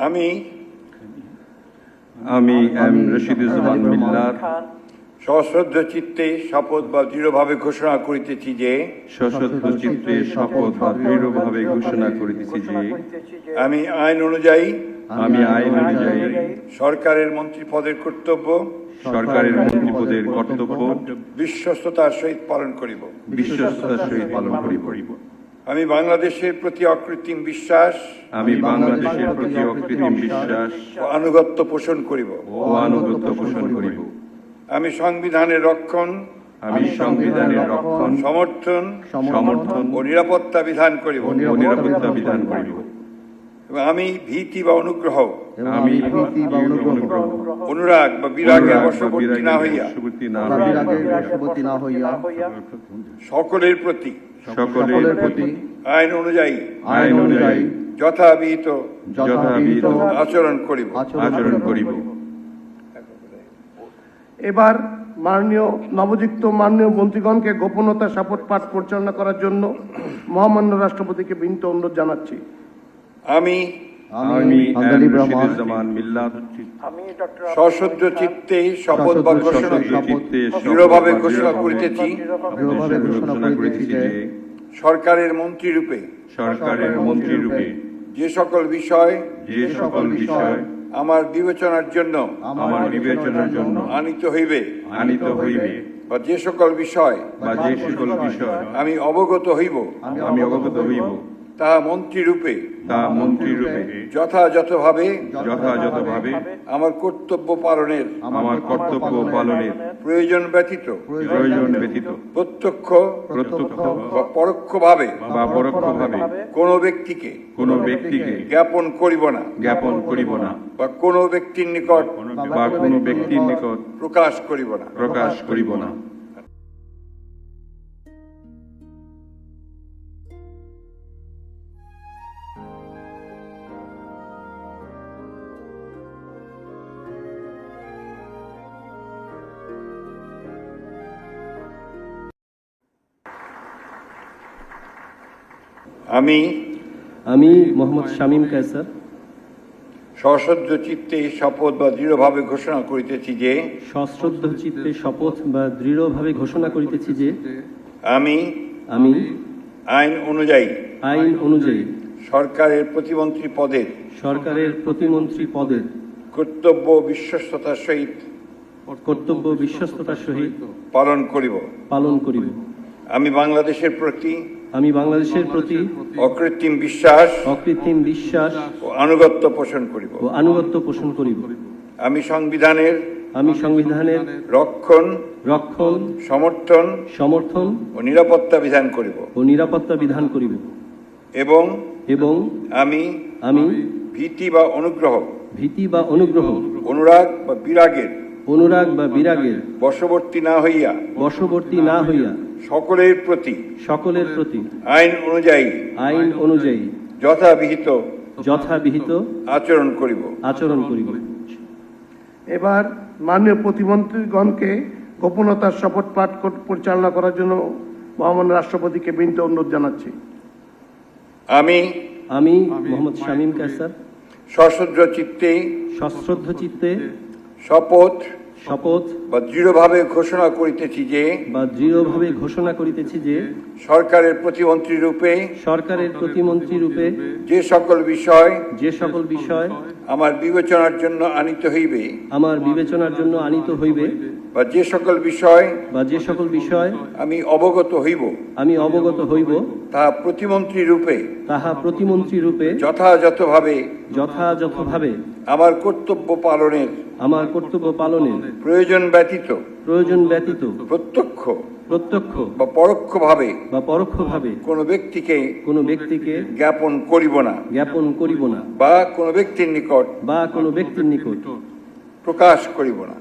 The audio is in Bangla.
আমি এম রশিদুজ্জামান মিল্লাত সশ্রদ্ধ চিত্তে শপথ বা দৃঢ়ভাবে ঘোষণা করিতেছি যে সশ্রদ্ধ চিত্তে শপথ বা দৃঢ়ভাবে ঘোষণা করিতেছি যে আমি আইন অনুযায়ী সরকারের মন্ত্রী পদের কর্তব্য বিশ্বস্ততার সহিত পালন করিব। আমি বাংলাদেশের প্রতি অকৃত্রিম বিশ্বাস ও আনুগত্য পোষণ করিব। আমি সংবিধানের রক্ষণ সমর্থন ও নিরাপত্তা বিধান করিব। আমি ভীতি বা অনুগ্রহ অনুরাগ বা বিরাগের বশবর্তী না হইয়া সকলের প্রতি আইন অনুযায়ী যথাবিহিত আচরণ করিব। এবার নবযুক্ত মাননীয় মন্ত্রীগণকে গোপনতা শপথ পাঠ পরিচালনা করার জন্য মহামান্য রাষ্ট্রপতিকে বিনীত অনুরোধ জানাচ্ছি। আমি সশ্রদ্ধ চিত্তে শপথ বা দৃঢ়ভাবে ঘোষণা করিতেছি সরকারের মন্ত্রী রূপে যে সকল বিষয় আমার বিবেচনার জন্য আনিত হইবে বা যে সকল বিষয় আমি অবগত হইব তাহা মন্ত্রী রূপে যথাযথভাবে আমার কর্তব্য পালনের প্রয়োজন ব্যতীত প্রত্যক্ষ বা পরোক্ষভাবে কোনো ব্যক্তিকে জ্ঞাপন করিব না বা কোনো ব্যক্তির নিকট প্রকাশ করিব না। আমি মোহাম্মদ শামীম কায়সার সশ্রদ্ধ চিত্তে শপথ বা দৃঢ়ভাবে ঘোষণা করিতেছি যে আমি আইন অনুযায়ী সরকারের প্রতিমন্ত্রী পদের কর্তব্য বিশ্বস্ততার সহিত পালন করিব। আমি বাংলাদেশের প্রতি অকৃত্রিম বিশ্বাস ও আনুগত্য পোষণ করিব। আমি সংবিধানের রক্ষণ সমর্থন ও নিরাপত্তা বিধান করিব এবং আমি ভীতি বা অনুগ্রহ অনুরাগ বা বিরাগের বশবর্তী না হইয়া সকলের প্রতি আইন অনুযায়ী যথাবিহিত আচরণ করিব। এবার মাননীয় প্রতিমন্ত্রীগণকে গোপনতার শপথ পাঠ পরিচালনা করার জন্য মহামান্য রাষ্ট্রপতিকে বিনীত অনুরোধ জানাচ্ছি। আমি মোহাম্মদ শামীম কায়সার সশ্রদ্ধ চিত্তে শপথ বা দৃঢ়ভাবে ঘোষণা করিতেছি যে সরকারের প্রতিমন্ত্রী রূপে যে সকল বিষয় আমার বিবেচনার জন্য আনিত হইবে বা যে সকল বিষয় আমি অবগত হইব তাহা প্রতিমন্ত্রী রূপে যথাযথভাবে আমার কর্তব্য পালনের প্রয়োজন ব্যতীত প্রত্যক্ষ বা পরোক্ষভাবে কোনো ব্যক্তিকে জ্ঞাপন করিব না বা কোনো ব্যক্তির নিকট প্রকাশ করিব না।